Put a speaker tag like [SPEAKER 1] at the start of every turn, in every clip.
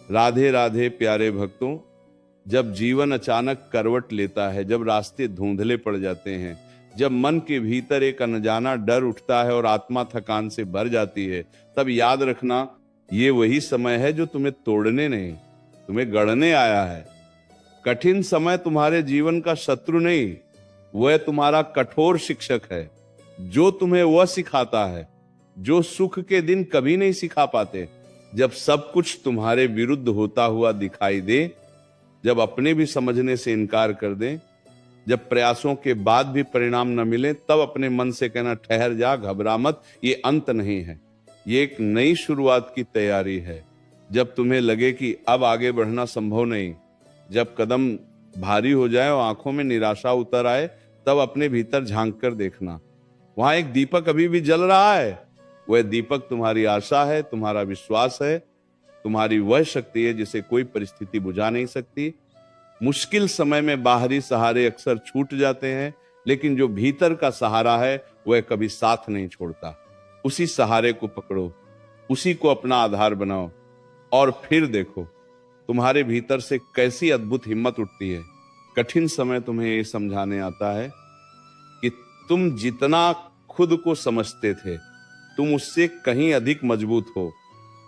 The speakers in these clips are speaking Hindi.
[SPEAKER 1] राधे राधे प्यारे भक्तों, जब जीवन अचानक करवट लेता है, जब रास्ते धुंधले पड़ जाते हैं, जब मन के भीतर एक अनजाना डर उठता है और आत्मा थकान से भर जाती है, तब याद रखना ये वही समय है जो तुम्हें तोड़ने नहीं, तुम्हें गढ़ने आया है। कठिन समय तुम्हारे जीवन का शत्रु नहीं, वह तुम्हारा कठोर शिक्षक है, जो तुम्हें वह सिखाता है जो सुख के दिन कभी नहीं सिखा पाते। जब सब कुछ तुम्हारे विरुद्ध होता हुआ दिखाई दे, जब अपने भी समझने से इनकार कर दें, जब प्रयासों के बाद भी परिणाम न मिले, तब अपने मन से कहना ठहर जा, घबरा मत, ये अंत नहीं है, ये एक नई शुरुआत की तैयारी है। जब तुम्हें लगे कि अब आगे बढ़ना संभव नहीं, जब कदम भारी हो जाए और आंखों में निराशा उतर आए, तब अपने भीतर झांक कर देखना, वहां एक दीपक अभी भी जल रहा है। वह दीपक तुम्हारी आशा है, तुम्हारा विश्वास है, तुम्हारी वह शक्ति है जिसे कोई परिस्थिति बुझा नहीं सकती। मुश्किल समय में बाहरी सहारे अक्सर छूट जाते हैं, लेकिन जो भीतर का सहारा है वह कभी साथ नहीं छोड़ता। उसी सहारे को पकड़ो, उसी को अपना आधार बनाओ और फिर देखो तुम्हारे भीतर से कैसी अद्भुत हिम्मत उठती है। कठिन समय तुम्हें ये समझाने आता है कि तुम जितना खुद को समझते थे, तुम उससे कहीं अधिक मजबूत हो।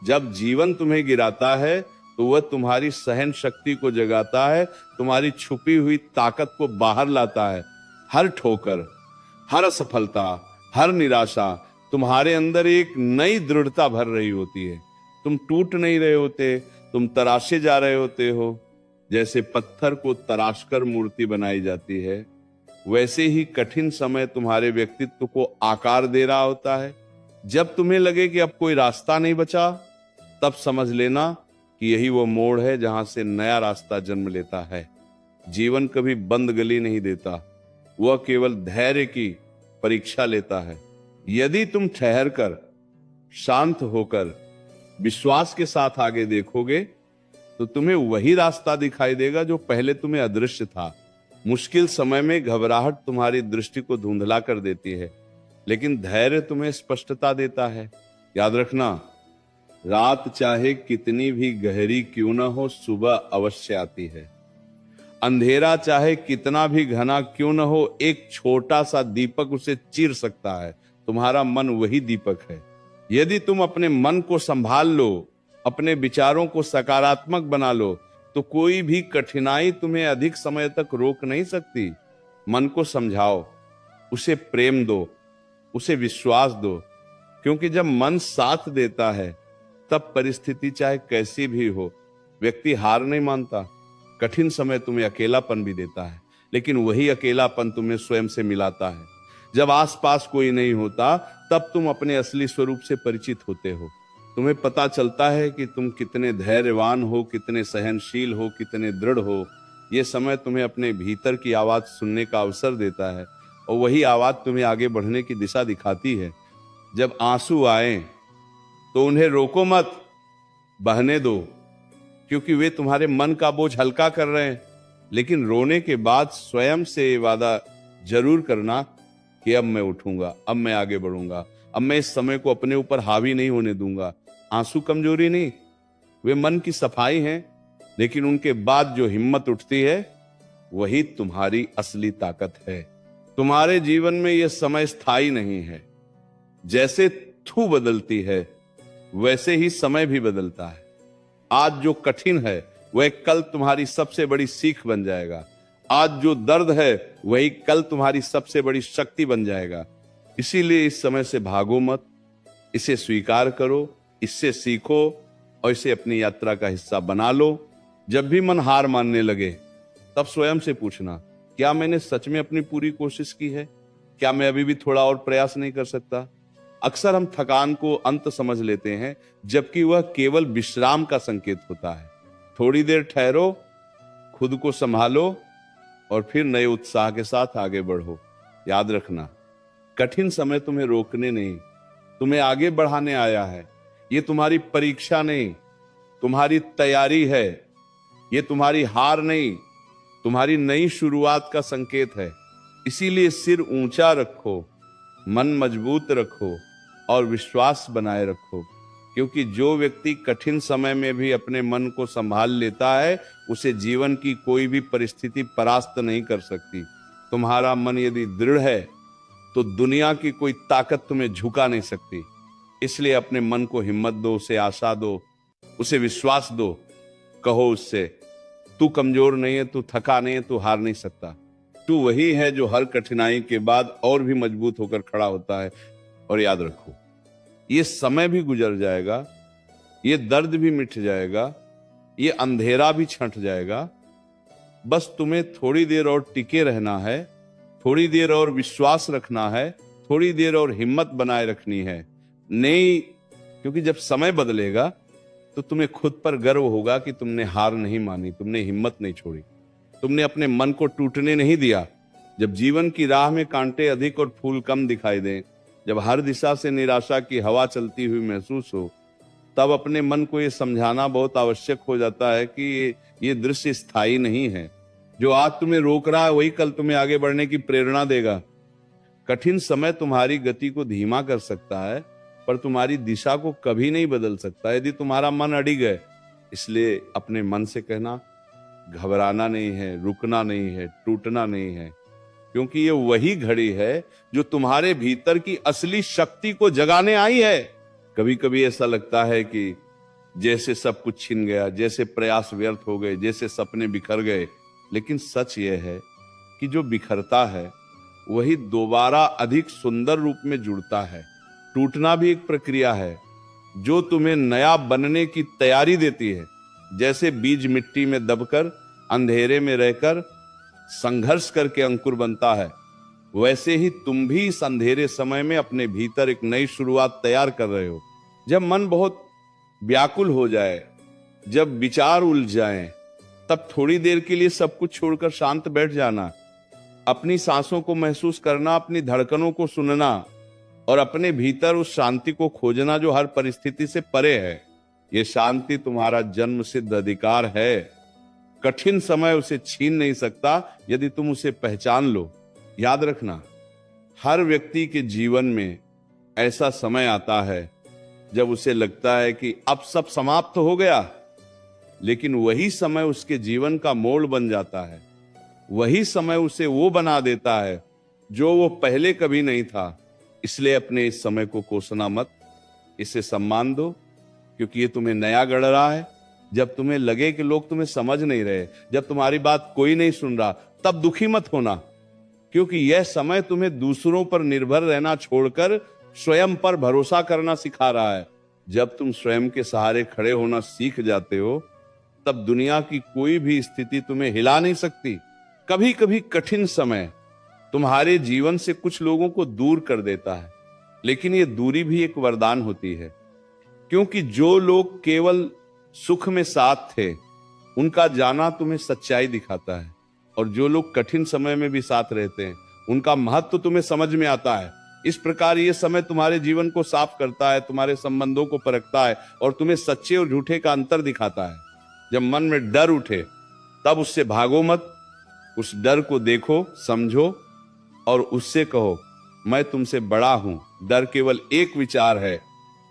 [SPEAKER 1] जब जीवन तुम्हें गिराता है तो वह तुम्हारी सहन शक्ति को जगाता है, तुम्हारी छुपी हुई ताकत को बाहर लाता है। हर ठोकर, हर असफलता, हर निराशा तुम्हारे अंदर एक नई दृढ़ता भर रही होती है। तुम टूट नहीं रहे होते, तुम तराशे जा रहे होते हो। जैसे पत्थर को तराशकर मूर्ति बनाई जाती है, वैसे ही कठिन समय तुम्हारे व्यक्तित्व को आकार दे रहा होता है। जब तुम्हें लगे कि अब कोई रास्ता नहीं बचा, तब समझ लेना कि यही वो मोड़ है जहां से नया रास्ता जन्म लेता है। जीवन कभी बंद गली नहीं देता, वह केवल धैर्य की परीक्षा लेता है। यदि तुम ठहर कर, शांत होकर, विश्वास के साथ आगे देखोगे, तो तुम्हें वही रास्ता दिखाई देगा जो पहले तुम्हें अदृश्य था। मुश्किल समय में घबराहट तुम्हारी दृष्टि को धुंधला कर देती है, लेकिन धैर्य तुम्हें स्पष्टता देता है। याद रखना, रात चाहे कितनी भी गहरी क्यों न हो, सुबह अवश्य आती है। अंधेरा चाहे कितना भी घना क्यों न हो, एक छोटा सा दीपक उसे चीर सकता है। तुम्हारा मन वही दीपक है। यदि तुम अपने मन को संभाल लो, अपने विचारों को सकारात्मक बना लो, तो कोई भी कठिनाई तुम्हें अधिक समय तक रोक नहीं सकती। मन को समझाओ, उसे प्रेम दो, उसे विश्वास दो, क्योंकि जब मन साथ देता है, तब परिस्थिति चाहे कैसी भी हो, व्यक्ति हार नहीं मानता। कठिन समय तुम्हें अकेलापन भी देता है, लेकिन वही अकेलापन तुम्हें स्वयं से मिलाता है। जब आसपास कोई नहीं होता, तब तुम अपने असली स्वरूप से परिचित होते हो। तुम्हें पता चलता है कि तुम कितने धैर्यवान हो, कितने सहनशील हो, कितने दृढ़ हो। यह समय तुम्हें अपने भीतर की आवाज सुनने का अवसर देता है, और वही आवाज तुम्हें आगे बढ़ने की दिशा दिखाती है। जब आंसू आए तो उन्हें रोको मत, बहने दो, क्योंकि वे तुम्हारे मन का बोझ हल्का कर रहे हैं। लेकिन रोने के बाद स्वयं से ये वादा जरूर करना कि अब मैं उठूंगा, अब मैं आगे बढ़ूंगा, अब मैं इस समय को अपने ऊपर हावी नहीं होने दूंगा। आंसू कमजोरी नहीं, वे मन की सफाई हैं, लेकिन उनके बाद जो हिम्मत उठती है, वही तुम्हारी असली ताकत है। तुम्हारे जीवन में यह समय स्थायी नहीं है। जैसे थू बदलती है, वैसे ही समय भी बदलता है। आज जो कठिन है, वह कल तुम्हारी सबसे बड़ी सीख बन जाएगा। आज जो दर्द है, वही कल तुम्हारी सबसे बड़ी शक्ति बन जाएगा। इसीलिए इस समय से भागो मत, इसे स्वीकार करो, इससे सीखो और इसे अपनी यात्रा का हिस्सा बना लो। जब भी मन हार मानने लगे, तब स्वयं से पूछना, क्या मैंने सच में अपनी पूरी कोशिश की है? क्या मैं अभी भी थोड़ा और प्रयास नहीं कर सकता? अक्सर हम थकान को अंत समझ लेते हैं, जबकि वह केवल विश्राम का संकेत होता है। थोड़ी देर ठहरो, खुद को संभालो और फिर नए उत्साह के साथ आगे बढ़ो। याद रखना, कठिन समय तुम्हें रोकने नहीं, तुम्हें आगे बढ़ाने आया है। ये तुम्हारी परीक्षा नहीं, तुम्हारी तैयारी है। ये तुम्हारी हार नहीं, तुम्हारी नई शुरुआत का संकेत है। इसीलिए सिर ऊंचा रखो, मन मजबूत रखो और विश्वास बनाए रखो, क्योंकि जो व्यक्ति कठिन समय में भी अपने मन को संभाल लेता है, उसे जीवन की कोई भी परिस्थिति परास्त नहीं कर सकती। तुम्हारा मन यदि दृढ़ है तो दुनिया की कोई ताकत तुम्हें झुका नहीं सकती। इसलिए अपने मन को हिम्मत दो, उसे आशा दो, उसे विश्वास दो। कहो उससे, तू कमजोर नहीं है, तू थका नहीं है, तू हार नहीं सकता। तू वही है जो हर कठिनाई के बाद और भी मजबूत होकर खड़ा होता है। और याद रखो, ये समय भी गुजर जाएगा, ये दर्द भी मिट जाएगा, ये अंधेरा भी छंट जाएगा। बस तुम्हें थोड़ी देर और टिके रहना है, थोड़ी देर और विश्वास रखना है, थोड़ी देर और हिम्मत बनाए रखनी है। नहीं, क्योंकि जब समय बदलेगा तो तुम्हें खुद पर गर्व होगा कि तुमने हार नहीं मानी, तुमने हिम्मत नहीं छोड़ी, तुमने अपने मन को टूटने नहीं दिया। जब जीवन की राह में कांटे अधिक और फूल कम दिखाई दें, जब हर दिशा से निराशा की हवा चलती हुई महसूस हो, तब अपने मन को यह समझाना बहुत आवश्यक हो जाता है कि ये दृश्य स्थायी नहीं है। जो आज तुम्हें रोक रहा है वही कल तुम्हें आगे बढ़ने की प्रेरणा देगा। कठिन समय तुम्हारी गति को धीमा कर सकता है, पर तुम्हारी दिशा को कभी नहीं बदल सकता यदि तुम्हारा मन अड़िग है। इसलिए अपने मन से कहना, घबराना नहीं है, रुकना नहीं है, टूटना नहीं है, क्योंकि ये वही घड़ी है जो तुम्हारे भीतर की असली शक्ति को जगाने आई है। कभी कभी ऐसा लगता है कि जैसे सब कुछ छिन गया, जैसे प्रयास व्यर्थ हो गए, जैसे सपने बिखर गए। लेकिन सच यह है कि जो बिखरता है वही दोबारा अधिक सुंदर रूप में जुड़ता है। टूटना भी एक प्रक्रिया है जो तुम्हें नया बनने की तैयारी देती है। जैसे बीज मिट्टी में दबकर अंधेरे में रहकर संघर्ष करके अंकुर बनता है, वैसे ही तुम भी इस अंधेरे समय में अपने भीतर एक नई शुरुआत तैयार कर रहे हो। जब मन बहुत व्याकुल हो जाए, जब विचार उलझ जाएं, तब थोड़ी देर के लिए सब कुछ छोड़कर शांत बैठ जाना, अपनी सांसों को महसूस करना, अपनी धड़कनों को सुनना और अपने भीतर उस शांति को खोजना जो हर परिस्थिति से परे है। यह शांति तुम्हारा जन्म सिद्ध अधिकार है। कठिन समय उसे छीन नहीं सकता यदि तुम उसे पहचान लो। याद रखना, हर व्यक्ति के जीवन में ऐसा समय आता है जब उसे लगता है कि अब सब समाप्त हो गया, लेकिन वही समय उसके जीवन का मोड़ बन जाता है। वही समय उसे वो बना देता है जो वो पहले कभी नहीं था। इसलिए अपने इस समय को कोसना मत, इसे सम्मान दो, क्योंकि ये तुम्हें नया गढ़ रहा है। जब तुम्हें लगे कि लोग तुम्हें समझ नहीं रहे, जब तुम्हारी बात कोई नहीं सुन रहा, तब दुखी मत होना, क्योंकि यह समय तुम्हें दूसरों पर निर्भर रहना छोड़कर स्वयं पर भरोसा करना सिखा रहा है। जब तुम स्वयं के सहारे खड़े होना सीख जाते हो, तब दुनिया की कोई भी स्थिति तुम्हें हिला नहीं सकती। कभी कभी कठिन समय तुम्हारे जीवन से कुछ लोगों को दूर कर देता है, लेकिन यह दूरी भी एक वरदान होती है, क्योंकि जो लोग केवल सुख में साथ थे, उनका जाना तुम्हें सच्चाई दिखाता है, और जो लोग कठिन समय में भी साथ रहते हैं, उनका महत्व तुम्हें समझ में आता है। इस प्रकार यह समय तुम्हारे जीवन को साफ करता है, तुम्हारे संबंधों को परखता है और तुम्हें सच्चे और झूठे का अंतर दिखाता है। जब मन में डर उठे, तब उससे भागो मत, उस डर को देखो, समझो और उससे कहो, मैं तुमसे बड़ा हूं। डर केवल एक विचार है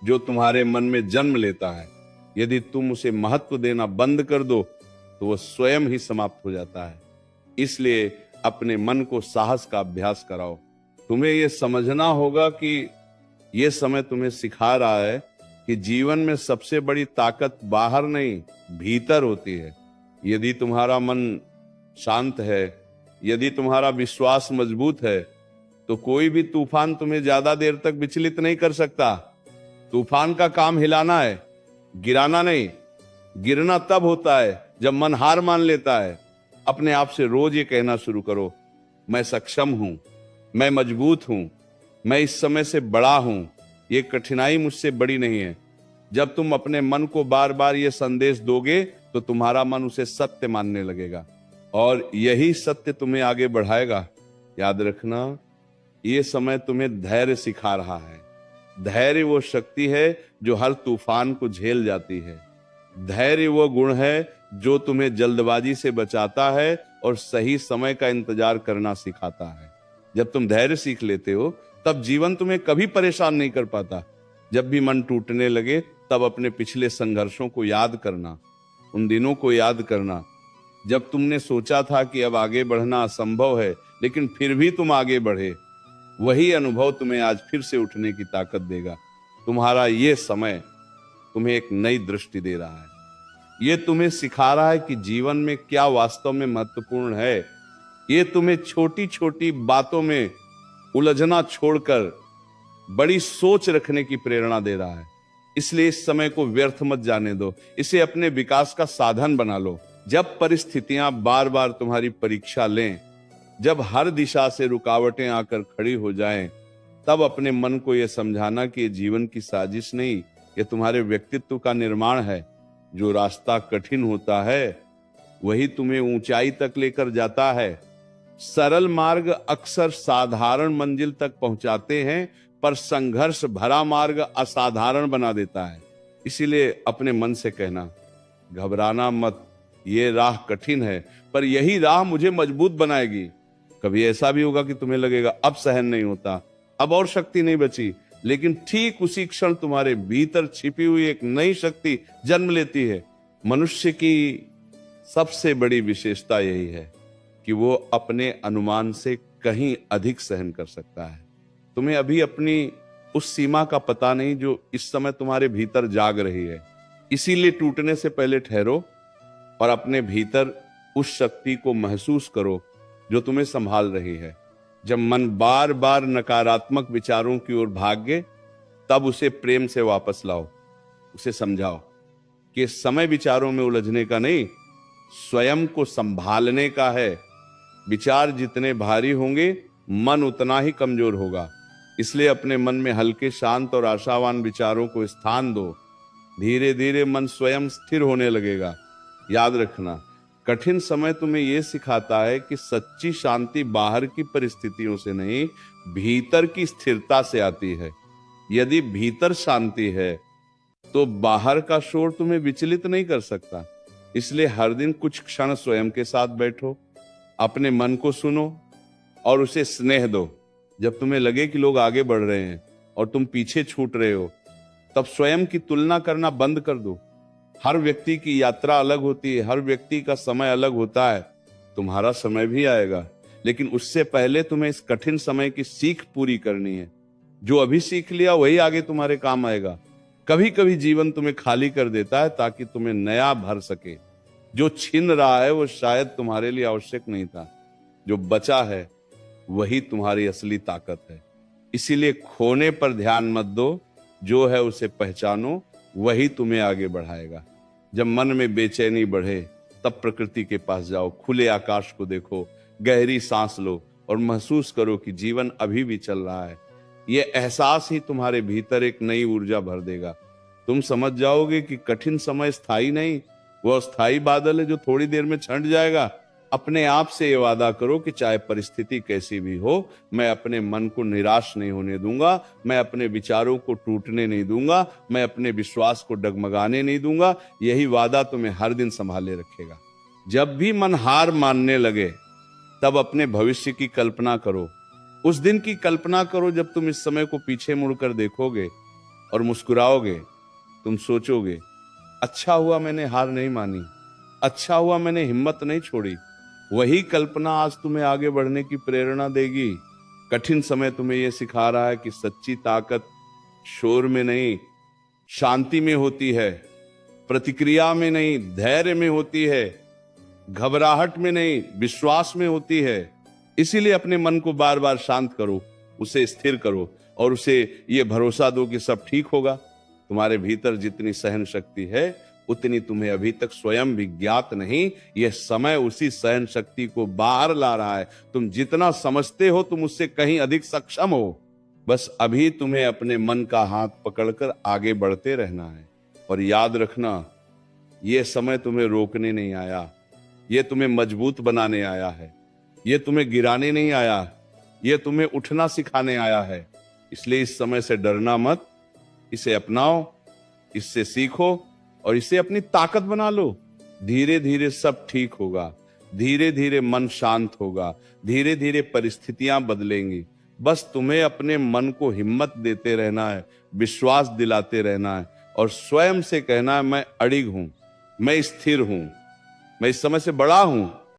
[SPEAKER 1] जो तुम्हारे मन में जन्म लेता है। यदि तुम उसे महत्व देना बंद कर दो तो वह स्वयं ही समाप्त हो जाता है। इसलिए अपने मन को साहस का अभ्यास कराओ। तुम्हें यह समझना होगा कि यह समय तुम्हें सिखा रहा है कि जीवन में सबसे बड़ी ताकत बाहर नहीं, भीतर होती है। यदि तुम्हारा मन शांत है, यदि तुम्हारा विश्वास मजबूत है, तो कोई भी तूफान तुम्हें ज्यादा देर तक विचलित नहीं कर सकता। तूफान का काम हिलाना है, गिराना नहीं। गिरना तब होता है जब मन हार मान लेता है। अपने आप से रोज ये कहना शुरू करो, मैं सक्षम हूं, मैं मजबूत हूं, मैं इस समय से बड़ा हूं, ये कठिनाई मुझसे बड़ी नहीं है। जब तुम अपने मन को बार बार ये संदेश दोगे तो तुम्हारा मन उसे सत्य मानने लगेगा और यही सत्य तुम्हें आगे बढ़ाएगा। याद रखना, ये समय तुम्हें धैर्य सिखा रहा है। धैर्य वो शक्ति है जो हर तूफान को झेल जाती है। धैर्य वो गुण है जो तुम्हें जल्दबाजी से बचाता है और सही समय का इंतजार करना सिखाता है। जब तुम धैर्य सीख लेते हो, तब जीवन तुम्हें कभी परेशान नहीं कर पाता। जब भी मन टूटने लगे, तब अपने पिछले संघर्षों को याद करना, उन दिनों को याद करना जब तुमने सोचा था कि अब आगे बढ़ना असंभव है, लेकिन फिर भी तुम आगे बढ़े। वही अनुभव तुम्हें आज फिर से उठने की ताकत देगा। तुम्हारा ये समय तुम्हें एक नई दृष्टि दे रहा है। ये तुम्हें सिखा रहा है कि जीवन में क्या वास्तव में महत्वपूर्ण है। ये तुम्हें छोटी छोटी बातों में उलझना छोड़कर बड़ी सोच रखने की प्रेरणा दे रहा है। इसलिए इस समय को व्यर्थ मत जाने दो, इसे अपने विकास का साधन बना लो। जब परिस्थितियां बार बार तुम्हारी परीक्षा लें, जब हर दिशा से रुकावटें आकर खड़ी हो जाएं, तब अपने मन को यह समझाना कि ये जीवन की साजिश नहीं, ये तुम्हारे व्यक्तित्व का निर्माण है। जो रास्ता कठिन होता है वही तुम्हें ऊंचाई तक लेकर जाता है। सरल मार्ग अक्सर साधारण मंजिल तक पहुंचाते हैं, पर संघर्ष भरा मार्ग असाधारण बना देता है। इसीलिए अपने मन से कहना, घबराना मत, ये राह कठिन है पर यही राह मुझे मजबूत बनाएगी। कभी ऐसा भी होगा कि तुम्हें लगेगा अब सहन नहीं होता, अब और शक्ति नहीं बची, लेकिन ठीक उसी क्षण तुम्हारे भीतर छिपी हुई एक नई शक्ति जन्म लेती है। मनुष्य की सबसे बड़ी विशेषता यही है कि वो अपने अनुमान से कहीं अधिक सहन कर सकता है। तुम्हें अभी अपनी उस सीमा का पता नहीं जो इस समय तुम्हारे भीतर जाग रही है। इसीलिए टूटने से पहले ठहरो और अपने भीतर उस शक्ति को महसूस करो जो तुम्हें संभाल रही है। जब मन बार बार नकारात्मक विचारों की ओर भागे, तब उसे प्रेम से वापस लाओ। उसे समझाओ कि समय विचारों में उलझने का नहीं, स्वयं को संभालने का है। विचार जितने भारी होंगे, मन उतना ही कमजोर होगा। इसलिए अपने मन में हल्के, शांत और आशावान विचारों को स्थान दो। धीरे धीरे मन स्वयं स्थिर होने लगेगा। याद रखना, कठिन समय तुम्हें यह सिखाता है कि सच्ची शांति बाहर की परिस्थितियों से नहीं, भीतर की स्थिरता से आती है। यदि भीतर शांति है तो बाहर का शोर तुम्हें विचलित नहीं कर सकता। इसलिए हर दिन कुछ क्षण स्वयं के साथ बैठो, अपने मन को सुनो और उसे स्नेह दो। जब तुम्हें लगे कि लोग आगे बढ़ रहे हैं और तुम पीछे छूट रहे हो, तब स्वयं की तुलना करना बंद कर दो। हर व्यक्ति की यात्रा अलग होती है, हर व्यक्ति का समय अलग होता है। तुम्हारा समय भी आएगा, लेकिन उससे पहले तुम्हें इस कठिन समय की सीख पूरी करनी है। जो अभी सीख लिया वही आगे तुम्हारे काम आएगा। कभी कभी जीवन तुम्हें खाली कर देता है ताकि तुम्हें नया भर सके। जो छिन रहा है वो शायद तुम्हारे लिए आवश्यक नहीं था। जो बचा है वही तुम्हारी असली ताकत है। इसीलिए खोने पर ध्यान मत दो, जो है उसे पहचानो, वही तुम्हें आगे बढ़ाएगा। जब मन में बेचैनी बढ़े, तब प्रकृति के पास जाओ, खुले आकाश को देखो, गहरी सांस लो और महसूस करो कि जीवन अभी भी चल रहा है। यह एहसास ही तुम्हारे भीतर एक नई ऊर्जा भर देगा। तुम समझ जाओगे कि कठिन समय स्थायी नहीं, वह अस्थायी बादल है जो थोड़ी देर में छंट जाएगा। अपने आप से ये वादा करो कि चाहे परिस्थिति कैसी भी हो, मैं अपने मन को निराश नहीं होने दूंगा, मैं अपने विचारों को टूटने नहीं दूंगा, मैं अपने विश्वास को डगमगाने नहीं दूंगा। यही वादा तुम्हें हर दिन संभाले रखेगा। जब भी मन हार मानने लगे, तब अपने भविष्य की कल्पना करो। उस दिन की कल्पना करो जब तुम इस समय को पीछे मुड़कर देखोगे और मुस्कुराओगे। तुम सोचोगे, अच्छा हुआ मैंने हार नहीं मानी, अच्छा हुआ मैंने हिम्मत नहीं छोड़ी। वही कल्पना आज तुम्हें आगे बढ़ने की प्रेरणा देगी। कठिन समय तुम्हें यह सिखा रहा है कि सच्ची ताकत शोर में नहीं, शांति में होती है, प्रतिक्रिया में नहीं, धैर्य में होती है, घबराहट में नहीं, विश्वास में होती है। इसीलिए अपने मन को बार बार शांत करो, उसे स्थिर करो और उसे यह भरोसा दो कि सब ठीक होगा। तुम्हारे भीतर जितनी सहन शक्ति है, उतनी तुम्हें अभी तक स्वयं भी ज्ञात नहीं। यह समय उसी सहन शक्ति को बाहर ला रहा है। तुम जितना समझते हो, तुम उससे कहीं अधिक सक्षम हो। बस अभी तुम्हें अपने मन का हाथ पकड़कर आगे बढ़ते रहना है। और याद रखना, यह समय तुम्हें रोकने नहीं आया, यह तुम्हें मजबूत बनाने आया है। यह तुम्हें गिराने नहीं आया, यह तुम्हें उठना सिखाने आया है। इसलिए इस समय से डरना मत, इसे अपनाओ, इससे सीखो और इसे अपनी ताकत बना लो। धीरे धीरे सब ठीक होगा, धीरे धीरे मन शांत होगा, धीरे धीरे परिस्थितियां बदलेंगी। बस तुम्हें अपने मन को हिम्मत देते रहना है, विश्वास दिलाते रहना है। और स्वयं से कहना मैं अडिग हूं, मैं स्थिर हूं, मैं इस समय से बड़ा हूं,